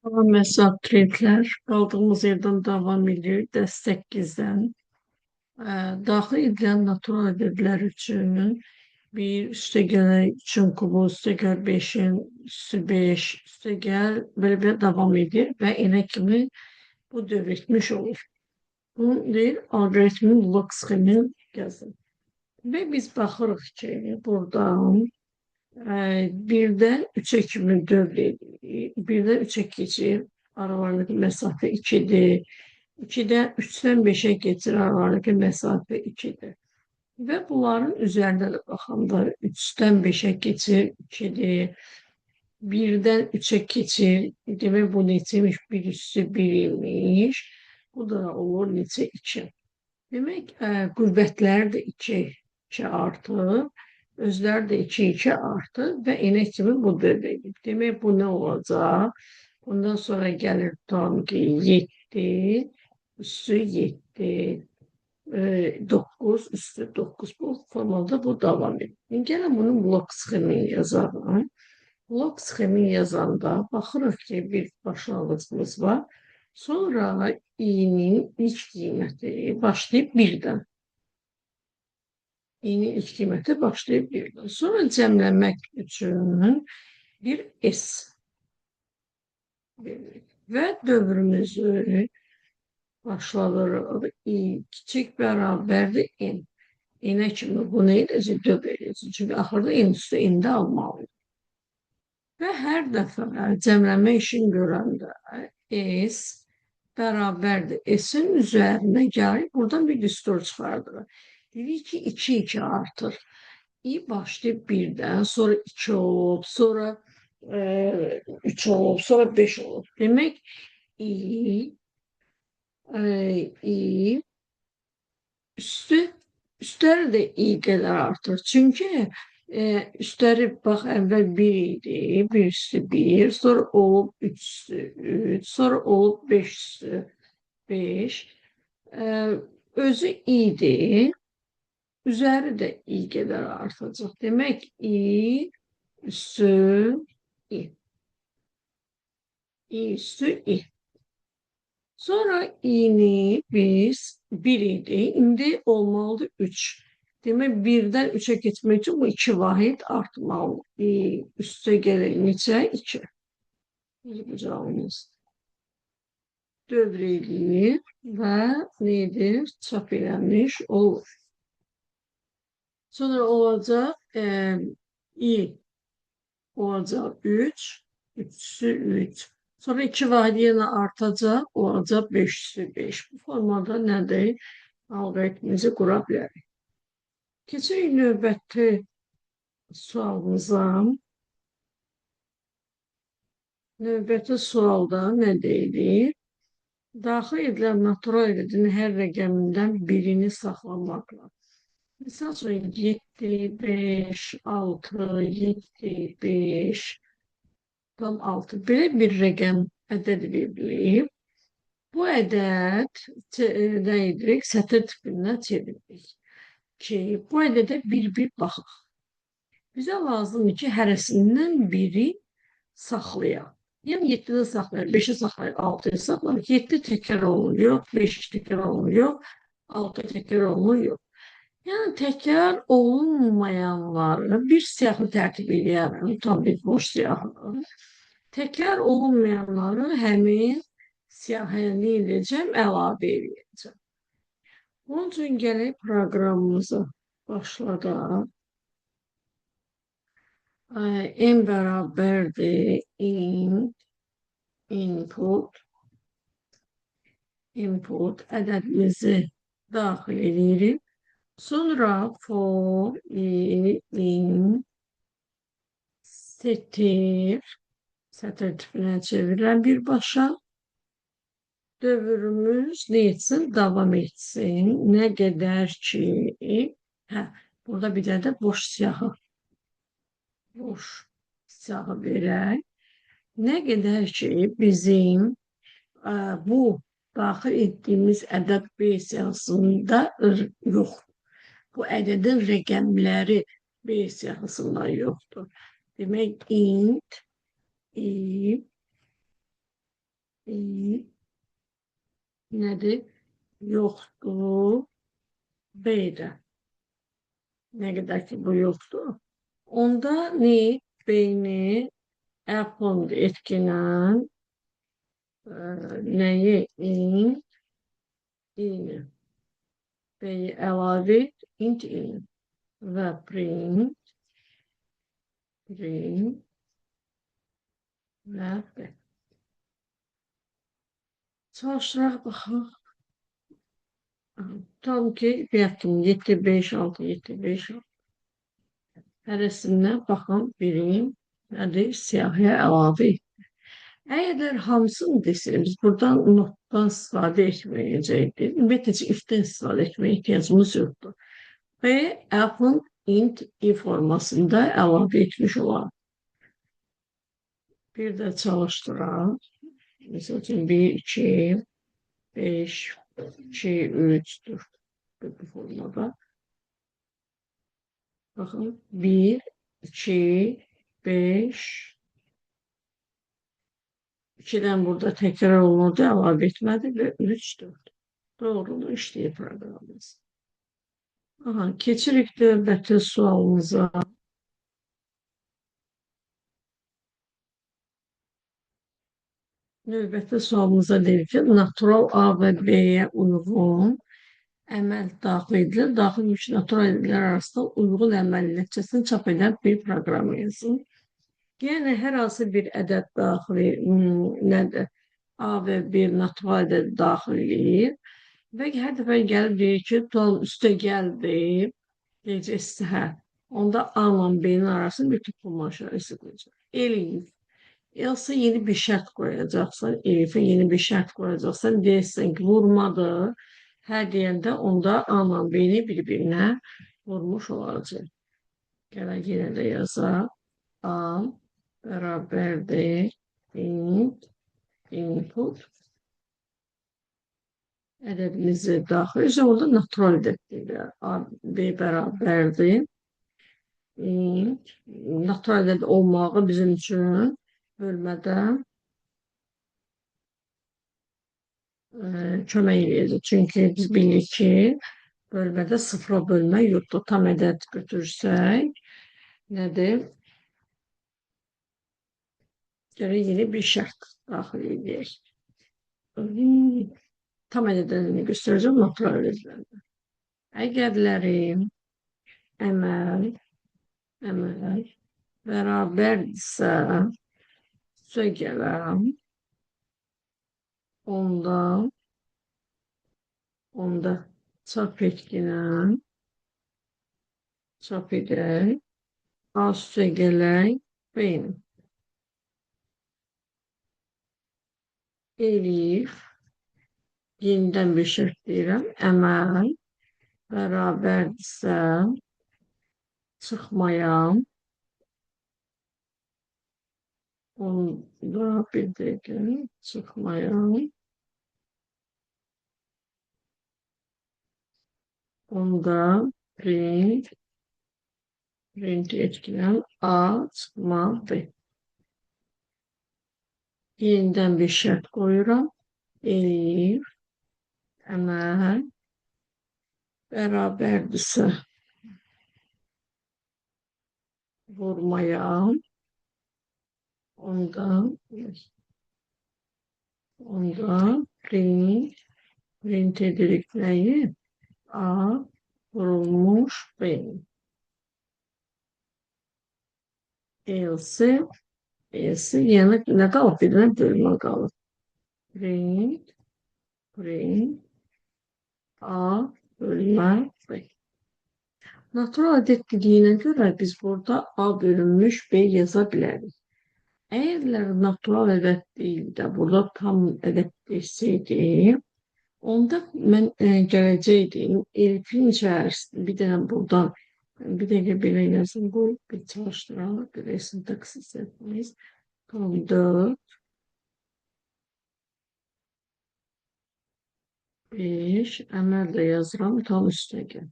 Mesaj trendlər qaldığımız yerdən davam edir. Dəstək gizlən. Daxil edilən natural ədədlər üçün bir üstəgəl üçün kubu, üstəgəl 5'in üstü 5, üstəgəl belə davam edir və enə kimi bu dövr etmiş olur. Bunu deyir, algoritmin blok sxemini yazın. Və biz baxırıq ki, buradan birdən 3'e kimi dövr edilir. Birdən 3'e keçir. Aralarındaki mesafe 2'dir. 2'den 3'ten 5'e geçir. Aralarındaki mesafe 2'dir. Ve bunların üzerinde de baxanda 3'ten 5'e geçir 2'dir. 1'den 3'e geçir. Demek bu neçeymiş? 1 üstü 1 imiş. Bu da olur neçə 2. Demek qüvvətlər də 2 artır. Özler de 2 artı ve enek kimi bu dövredir. Demek bu ne olacak? Bundan sonra gelir tam ki 7 üstü 7 9 üstü 9 bu formada bu devam ediyor. Gelin bunun blok sxemini yazalım. Blok sxemini yazanda baxırıq ki bir başlanğıcımız var. Sonra i'nin ilk qiyməti başlayıb 1'den. İ'nin ilk qiyməti başlayıb 1'den. Sonra cəmləmək üçün bir S veririk. Və dövrümüzü başladırıq. I kiçik bərabərdir N. N'ə kimi bu nə edəcək? Dövr edəcək. Çünki axırda N üstü N'də almalıyıq. Və hər dəfə cəmləmə işini görəndə S bərabərdir. S-in üzərinə gəlib buradan bir düstur çıxardırıq. Dedik ki 2 artır. I başlayıb 1'den, sonra 2 olub, sonra 3 olub, sonra 5 olub. Demek i üstləri də i qədər artır. Çünki üstləri bax əvvəl 1 idi, 1 üstü 1, sonra olub 3 üstü 3, sonra olub 5 üstü 5. Özü i'dir. Üzeri de i kadar artacak. Demek i üstü i. I üstü i. Sonra i'ni biz 1 idi. Şimdi olmalı 3. Demek 1'den 3'e geçmek için bu 2 vahid artmalı. I üste gelince 2. Yapacağımız dövreyi ve nedir? Çap edilmiş olur. Sonra olacak i olacak 3, 3'ü 3. Sonra 2 vahid yine artacak, olacak 5'ü 5. Bu formada nədir? Algoritmimizi qura bilərik. Keçək növbəti sualımıza. Növbəti sualda nə deyilir? Daxil edilən natural ədədin hər rəqəmindən birini saxlamaqla. Misal üçün 7, 5, 6, 7, 5, tam 6. Belə bir rəqəm ədəd verilib. Bu ədəd nə edirik? Sətir tipindən çeviririk. Ki, bu ədədə bir baxaq. Bizə lazımdır ki, hərəsindən biri saxlayaq. Yəni 7'de saxlayaq, 5'i saxlayaq, 6'yı saxlayaq. 7 təkrar olmuyor, 5 təkrar olmuyor, 6 təkrar olmuyor. Yani tekrar olunmayanları bir siyahı tertip ediyorum. Tam bir boş siyahı. Tekrar olunmayanları həmin siyahıya ne edeceğim? Əlavə edeceğim. Bunun için gələk proqramımızı başladaq. N bərabərdir input ədədimizi daxil edirik. Sonra for in sətir tipinə çevrilen bir başa dövrümüz ne etsin? Davam etsin. Ne kadar ki burada bir de boş siyahı verək. Ne kadar ki bizim bu daxil ettiğimiz ədəd B siyahısında yok. Bu ədədin rəqəmləri B siyahısında yoktur. Demek int i İ nedir? Yoxdur. B'də. Nə qədər ki bu yoxdur. Onda ne? B'ni Apple etkilenen neyi? İ'ni. B'yi əlavə et. Int i'ni. Və print və B. Çalışdıraq baxaq. Tam ki yaptım. 7, 5, 6, 7, 5, 6. Hərəsindən baxın, birim nədir? Siyahıya əlavə et. Əgər hamısını desək, biz buradan notdan istifadə etməyəcəkdik. Ümumiyyətlə, ifdən istifadə etməyə ehtiyacımız yoxdur. Və Apple int i formasında əlavə etmiş olaraq. Bir də çalışdıraq. Məsəl üçün 1, 2, 5, 2, 3, 4. Bu formada. Bakın 1, 2, 5. 2'den burada tekrar olmadı, əlavə etmədi və 3, 4. Doğru işləyir proqramımız. Aha, keçirik növbəti sualımıza. Növbəti sualımıza deyir ki, natural A və B-yə uyğun əməl daxil edilir. Daxil etmiş natural edilər arasında uyğun əməl nəticəsini çap edən bir proqram yazın. Yəni, hər hansı bir ədəd daxili nədir? A və bir natural ədəd daxil edir. Və hər dəfə gəlib deyir ki, tam üstə gəldi, deyəcək, hə. Onda A ilə B-nin arasında bir toplama işarəsi qoyacaq. Eləyir. Else yeni bir şərt qoyacaqsan, elifə yeni bir şərt qoyacaqsan, deyirsən ki, vurmadır. Hər deyəndə onda A ilə B-ni bir-birinə vurmuş olacaq. Gələk yenə də yazaq. A bərabərdir input ədədimizi daxil. İşte orada natural ədəddir. A, B bərabərdir. Natural ədəd olmağı bizim üçün bölmədə kömək edəcək. Çünki biz bilirik ki, bölmədə sıfıra bölmə yoxdur. Tam ədəd götürsək, nədir? Gərək yeni bir şərt daxil edək. Tam ədədlərini göstərəcəm, natural ədədlərini. Əgərlərim əməl bərabərdirsə, üstə gələm, onda çap etkinən, çap edək, A üstə gələk, beyin. Elif, yenidən bir şərt deyirəm, əməl bərabərdirsə, çıxmayam, onda bir dəqiqə çıxmayam, onda print etkilən A çıxmadı. Yenidən bir şərt qoyuram, elif, əməl bərabərdirsə, vurmayam, onda print edirik nəyi? A vurulmuş beyin. Else yəni nə qalıb? Bir dənə bölmə qalıb. Print A bölmə B. Natural ədəd dediyinə görə biz burada A bölünmüş B yaza bilərik. Əgər natural ədəd deyil də burada tam ədəd desəydi, onda mən gələcəkdim. Elifin içərisində bir dənə buradan bir dəqiqə belə yazın, bu bir çalışdıralım, bir sintaksis etməyiz. Tam 4, 5, əməl də yazıram, tam üstə gəl.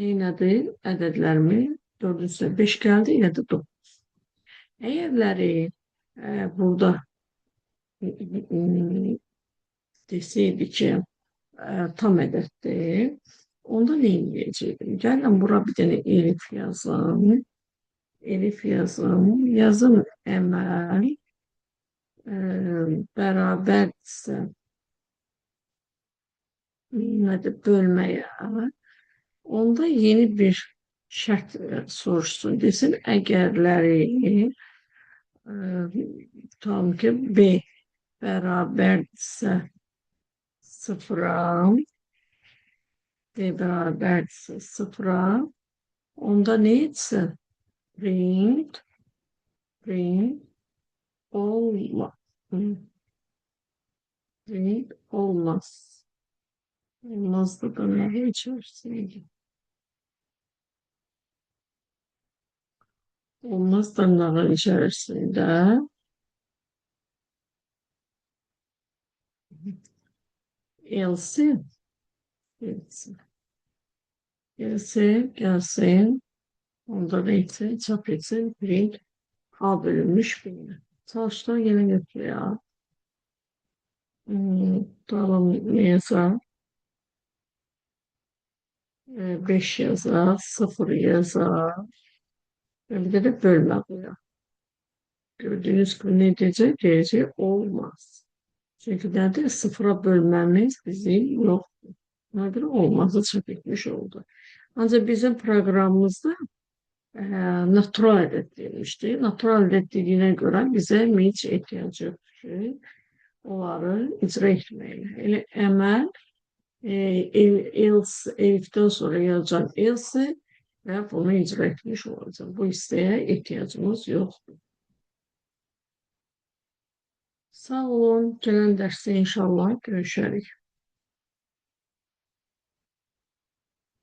Neynədir? Ədədlərimi 4 üstə 5 gəldi, yenə də 9. Əgərləri burada ıı, deseydi ki tam ədəd değil. Onda ne diyecektim? Gəlin bura bir tane elif yazın. Elif yazın. Yazım emel beraberse hadi bölmeye. Onda yeni bir şart soruşsun. Desin əgərləri e, tam ki B beraberse sıfıra, B beraberse sıfıra, onda ne etsin? Print olma. Print olmaz. Olmazdı da ne içerisinde? Olmaz da ne içerisinde? Else, else, else gelsin. Onda neyse çap etsin. Print A bölünmüş bilgi. Çalıştan yine getiriyor ya. Tamam neyse. 5 yazar, 0 yazar. Bir de bölme koyuyor. Gördüğünüz gibi ne diyecek? Diyecek olmaz. Çünkü nerede sıfıra bölmemiz bizim yok. Nerede olmazı çap etmiş oldu. Ancak bizim programımızda natural adet demişti. Natural adet dediğine göre bize hiç ihtiyacı yok. Onları icra etmeyle. Elə əməl else, elifdən sonra yazacağım else ve bunu icra etmiş olacağım. Bu isteğe ihtiyacımız yoktur. Sağ olun. Gelen derste inşallah görüşürüz.